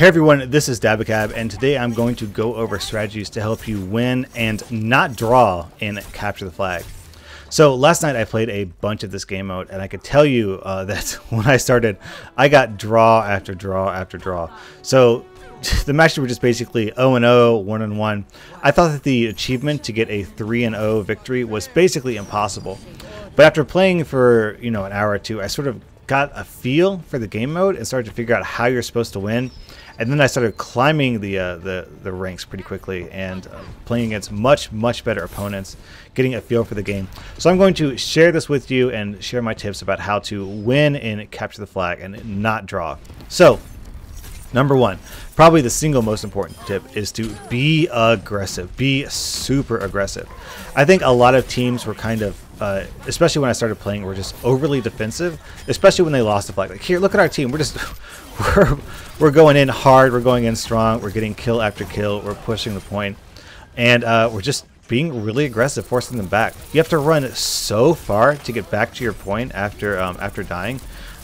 Hey everyone, this is Dabicab, and today I'm going to go over strategies to help you win and not draw in Capture the Flag. So last night I played a bunch of this game mode, and I could tell you that when I started, I got draw after draw after draw. So the matches were just basically 0-0, 1-1. I thought that the achievement to get a 3-0 victory was basically impossible. But after playing for an hour or two, I sort of got a feel for the game mode and started to figure out how you're supposed to win. And then I started climbing the ranks pretty quickly and playing against much better opponents, getting a feel for the game. So I'm going to share this with you and share my tips about how to win in Capture the Flag and not draw. So, number one, probably the single most important tip is to be aggressive. Be super aggressive. I think a lot of teams were kind of, especially when I started playing, were just overly defensive, especially when they lost the flag. Like, here, look at our team. We're going in hard. We're going in strong. We're getting kill after kill. We're pushing the point. And we're just being really aggressive, forcing them back. You have to run so far to get back to your point after dying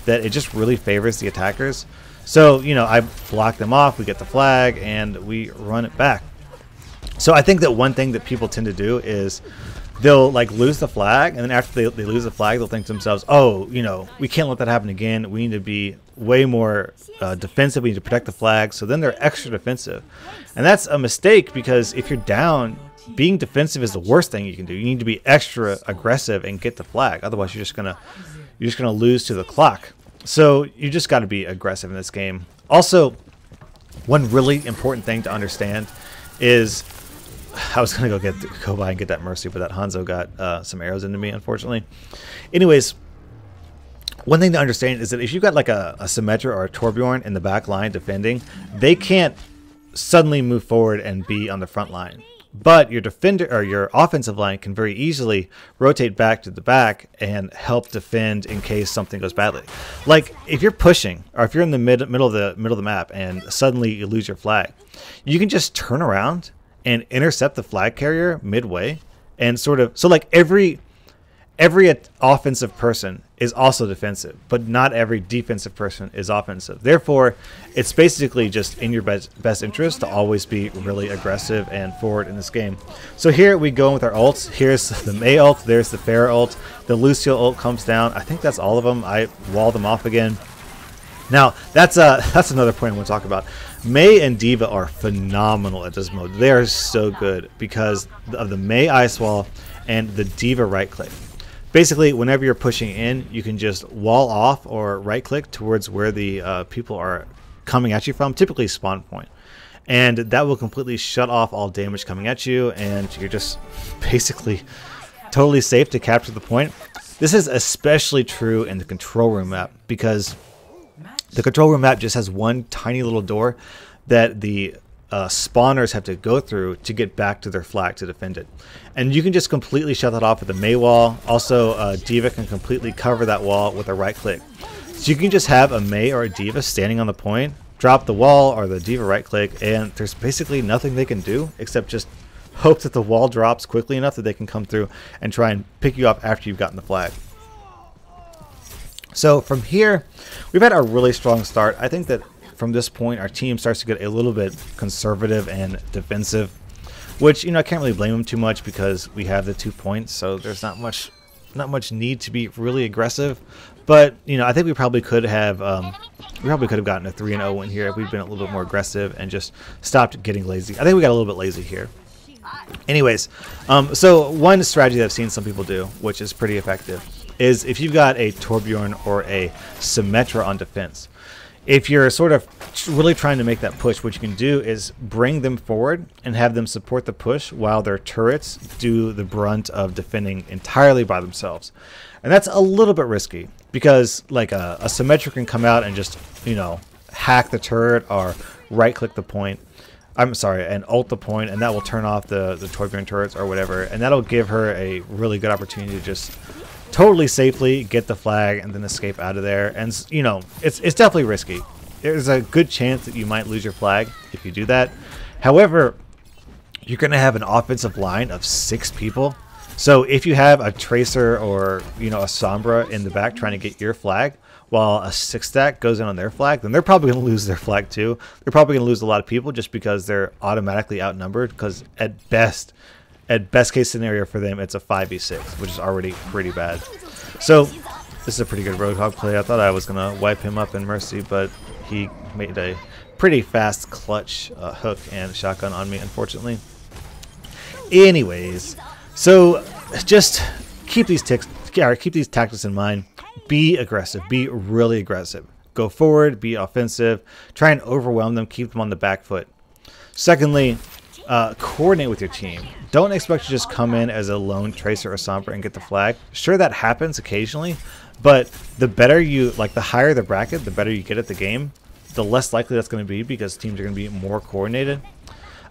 that it just really favors the attackers. So, I block them off, we get the flag, and we run it back. So I think that one thing that people tend to do is they'll lose the flag, and then after they lose the flag, they'll think to themselves, oh, we can't let that happen again. We need to be way more defensive. We need to protect the flag. So then they're extra defensive. And that's a mistake, because if you're down, being defensive is the worst thing you can do. You need to be extra aggressive and get the flag. Otherwise, you're just gonna lose to the clock. So you just got to be aggressive in this game. Also, one really important thing to understand is, I was gonna go by and get that Mercy, but that Hanzo got some arrows into me, unfortunately. Anyways, one thing to understand is that if you've got like a Symmetra or a Torbjorn in the back line defending, they can't suddenly move forward and be on the front line. But your defender or your offensive line can very easily rotate back to the back and help defend in case something goes badly. Like if you're pushing, or if you're in the middle of the map and suddenly you lose your flag, you can just turn around and intercept the flag carrier midway, and so like every offensive person is also defensive, but not every defensive person is offensive. Therefore, it's basically just in your best interest to always be really aggressive and forward in this game. So here we go with our ults. Here's the Mei ult, there's the Pharah ult, the Lucio ult comes down. I think that's all of them. I wall them off again. Now, that's another point I want to talk about. Mei and D.Va are phenomenal at this mode. They are so good because of the Mei ice wall and the D.Va right click. Basically, whenever you're pushing in, you can just wall off or right click towards where the people are coming at you from, typically spawn point. And that will completely shut off all damage coming at you, and you're just basically totally safe to capture the point. This is especially true in the control room map, because the control room map just has one tiny little door that the spawners have to go through to get back to their flag to defend it. And you can just completely shut that off with the Mei wall. Also, D.Va can completely cover that wall with a right click. So you can just have a Mei or a D.Va standing on the point, drop the wall or the D.Va right click, and there's basically nothing they can do except just hope that the wall drops quickly enough that they can come through and try and pick you up after you've gotten the flag. So from here, we've had a really strong start. I think that from this point, our team starts to get a little bit conservative and defensive, which, I can't really blame them too much because we have the 2 points, so there's not much need to be really aggressive. But, I think we probably could have gotten a 3-0 win here if we'd been a little bit more aggressive and just stopped getting lazy. I think we got a little bit lazy here. Anyways, so one strategy that I've seen some people do, which is pretty effective, is if you've got a Torbjorn or a Symmetra on defense, if you're sort of really trying to make that push, what you can do is bring them forward and have them support the push while their turrets do the brunt of defending entirely by themselves. And that's a little bit risky because like a Symmetra can come out and just, hack the turret or right click the point. I'm sorry, and ult the point, and that will turn off the Torbjorn turrets or whatever, and that'll give her a really good opportunity to just totally safely get the flag and then escape out of there. And it's definitely risky. There's a good chance that you might lose your flag if you do that. However, you're going to have an offensive line of 6 people. So if you have a Tracer or a Sombra in the back trying to get your flag, while a 6-stack goes in on their flag, then they're probably going to lose their flag too. They're probably going to lose a lot of people just because they're automatically outnumbered, because at best case scenario for them, it's a 5v6, which is already pretty bad. So this is a pretty good Roadhog play. I thought I was going to wipe him up in Mercy, but he made a pretty fast clutch hook and shotgun on me, unfortunately. Anyways, so just keep these tactics in mind. Be aggressive. Be really aggressive. Go forward. Be offensive. Try and overwhelm them. Keep them on the back foot. Secondly, coordinate with your team. Don't expect to just come in as a lone Tracer or Sombra and get the flag. Sure, that happens occasionally, but the better you, like the higher the bracket, the better you get at the game, the less likely that's going to be, because teams are going to be more coordinated.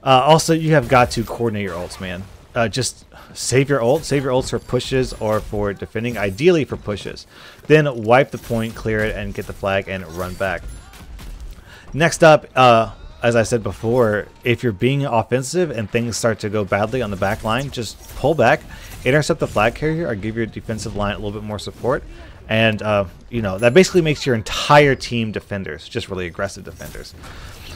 Also, you have got to coordinate your ults, man. Just save your ult. Save your ults for pushes or for defending, ideally for pushes. Then wipe the point, clear it, and get the flag and run back. Next up, as I said before, if you're being offensive and things start to go badly on the back line, just pull back, intercept the flag carrier, or give your defensive line a little bit more support. And, you know, that basically makes your entire team defenders, just really aggressive defenders.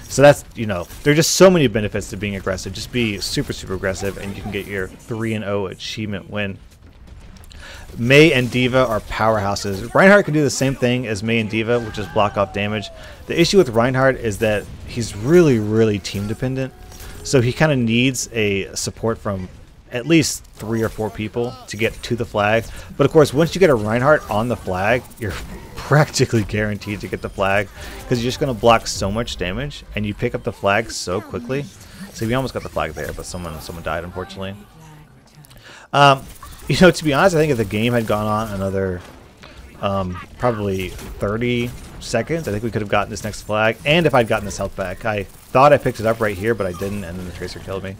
So that's, you know, there are just so many benefits to being aggressive. Just be super, super aggressive, and you can get your 3-0 achievement win. Mei and D.Va are powerhouses. Reinhardt can do the same thing as Mei and D.Va, which is block off damage. The issue with Reinhardt is that he's really, really team dependent. So he kind of needs a support from at least 3 or 4 people to get to the flag. But of course, once you get a Reinhardt on the flag, you're practically guaranteed to get the flag, because you're just going to block so much damage and you pick up the flag so quickly. So we almost got the flag there, but someone died, unfortunately. You know, to be honest, I think if the game had gone on another probably 30 seconds, I think we could have gotten this next flag. And if I'd gotten this health pack, I thought I picked it up right here, but I didn't, and then the Tracer killed me.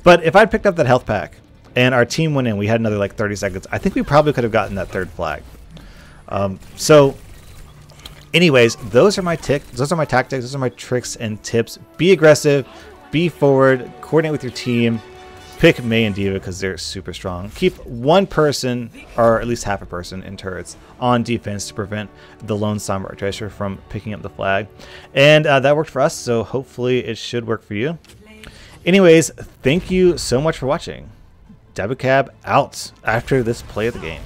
But if I'd picked up that health pack and our team went in, we had another like 30 seconds, I think we probably could have gotten that 3rd flag. So anyways, those are my tactics, those are my tricks and tips. Be aggressive, be forward, coordinate with your team. Pick Mei and D.Va because they're super strong. Keep one person, or at least half a person, in turrets on defense to prevent the lone Sombra or Tracer from picking up the flag. And that worked for us, so hopefully it should work for you. Anyways, thank you so much for watching. Dabbucab out after this play of the game.